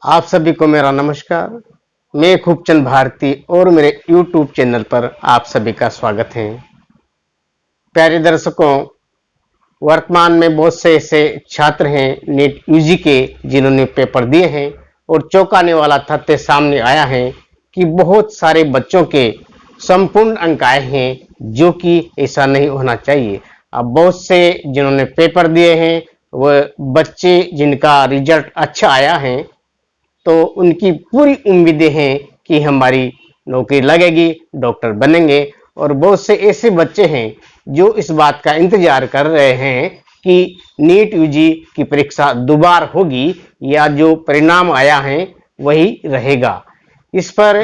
आप सभी को मेरा नमस्कार। मैं खूबचंद भारती और मेरे YouTube चैनल पर आप सभी का स्वागत है। प्यारे दर्शकों, वर्तमान में बहुत से ऐसे छात्र हैं नीट यूजी के जिन्होंने पेपर दिए हैं और चौंकाने वाला तथ्य सामने आया है कि बहुत सारे बच्चों के संपूर्ण अंक आए हैं, जो कि ऐसा नहीं होना चाहिए। अब बहुत से जिन्होंने पेपर दिए हैं वह बच्चे जिनका रिजल्ट अच्छा आया है, तो उनकी पूरी उम्मीदें हैं कि हमारी नौकरी लगेगी, डॉक्टर बनेंगे। और बहुत से ऐसे बच्चे हैं जो इस बात का इंतजार कर रहे हैं कि नीट यूजी की परीक्षा दोबारा होगी या जो परिणाम आया है वही रहेगा। इस पर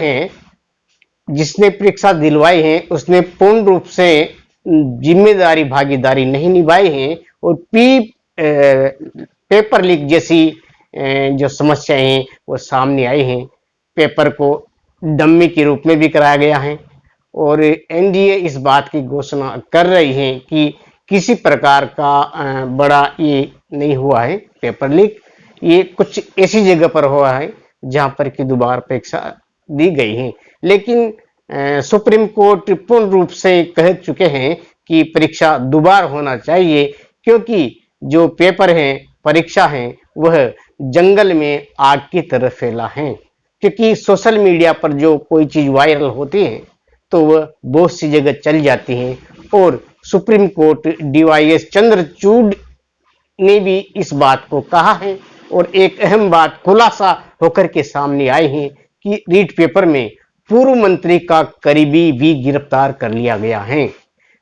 जिसने परीक्षा दिलवाई है उसने पूर्ण रूप से जिम्मेदारी भागीदारी नहीं निभाई है और पेपर लीक जैसी जो समस्याएं हैं वो सामने आई हैं। पेपर को डम्मी के रूप में भी कराया गया है और एनडीए इस बात की घोषणा कर रही है कि किसी प्रकार का बड़ा ये नहीं हुआ है पेपर लीक। ये कुछ ऐसी जगह पर हुआ है जहां पर कि दोबारा परीक्षा दी गई है, लेकिन सुप्रीम कोर्ट पूर्ण रूप से कह चुके हैं कि परीक्षा दोबारा होना चाहिए, क्योंकि जो पेपर है, परीक्षा है, वह जंगल में आग की तरह फैला है। क्योंकि सोशल मीडिया पर जो कोई चीज वायरल होती है तो वह बहुत सी जगह चल जाती है और सुप्रीम कोर्ट डीवाईएस चंद्रचूड़ ने भी इस बात को कहा है और एक अहम बात खुलासा होकर के सामने आई है कि रीट पेपर में पूर्व मंत्री का करीबी भी गिरफ्तार कर लिया गया है।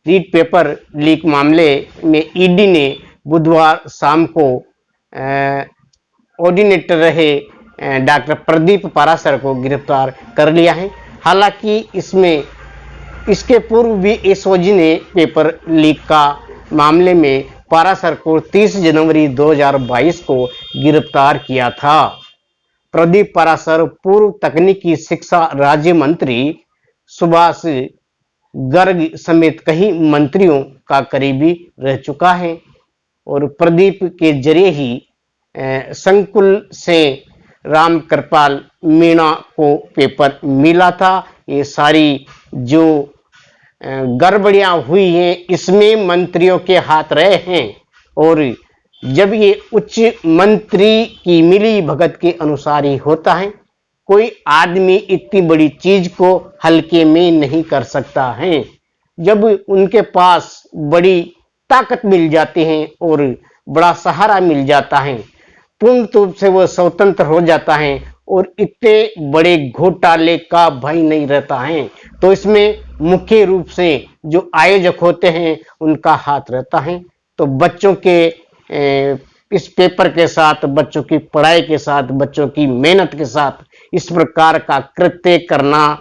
रीट पेपर लीक मामले में ईडी ने बुधवार शाम को ऑर्डिनेटर रहे डॉक्टर प्रदीप पारासर को गिरफ्तार कर लिया है। हालांकि इसके पूर्व भी एसओजी ने पेपर लीक का मामले में पारासर को 30 जनवरी 2022 को गिरफ्तार किया था। प्रदीप पारासर पूर्व तकनीकी शिक्षा राज्य मंत्री सुभाष गर्ग समेत कई मंत्रियों का करीबी रह चुका है और प्रदीप के जरिए ही संकुल से राम कृपाल मीणा को पेपर मिला था। ये सारी जो गड़बड़ियां हुई हैं इसमें मंत्रियों के हाथ रहे हैं और जब ये उच्च मंत्री की मिली भगत के अनुसार ही होता है। कोई आदमी इतनी बड़ी चीज को हल्के में नहीं कर सकता है। जब उनके पास बड़ी ताकत मिल जाती है और बड़ा सहारा मिल जाता है, पूर्ण रूप से वह स्वतंत्र हो जाता है और इतने बड़े घोटाले का भय नहीं रहता है। तो इसमें मुख्य रूप से जो आयोजक होते हैं उनका हाथ रहता है। तो बच्चों के इस पेपर के साथ, बच्चों की पढ़ाई के साथ, बच्चों की मेहनत के साथ इस प्रकार का कृत्य करना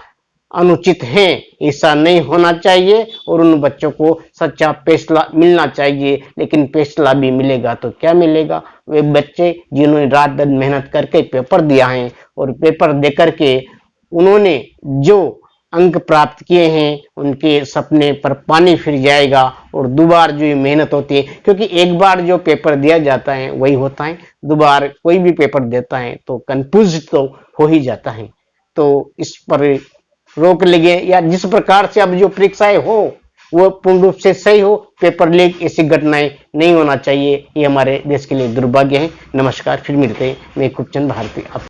अनुचित है। ऐसा नहीं होना चाहिए और उन बच्चों को सच्चा फैसला मिलना चाहिए। लेकिन फैसला भी मिलेगा तो क्या मिलेगा? वे बच्चे जिन्होंने रात दिन मेहनत करके पेपर दिया है और पेपर दे करके उन्होंने जो अंक प्राप्त किए हैं, उनके सपने पर पानी फिर जाएगा और दोबारा जो मेहनत होती है, क्योंकि एक बार जो पेपर दिया जाता है वही होता है, दोबारा कोई भी पेपर देता है तो कंफ्यूज तो हो ही जाता है। तो इस पर रोक लगे या जिस प्रकार से अब जो परीक्षाएं हो वो पूर्ण रूप से सही हो, पेपर लीक ऐसी घटनाएं नहीं होना चाहिए। ये हमारे देश के लिए दुर्भाग्य है। नमस्कार, फिर मिलते हैं। मैं खूबचंद भारती।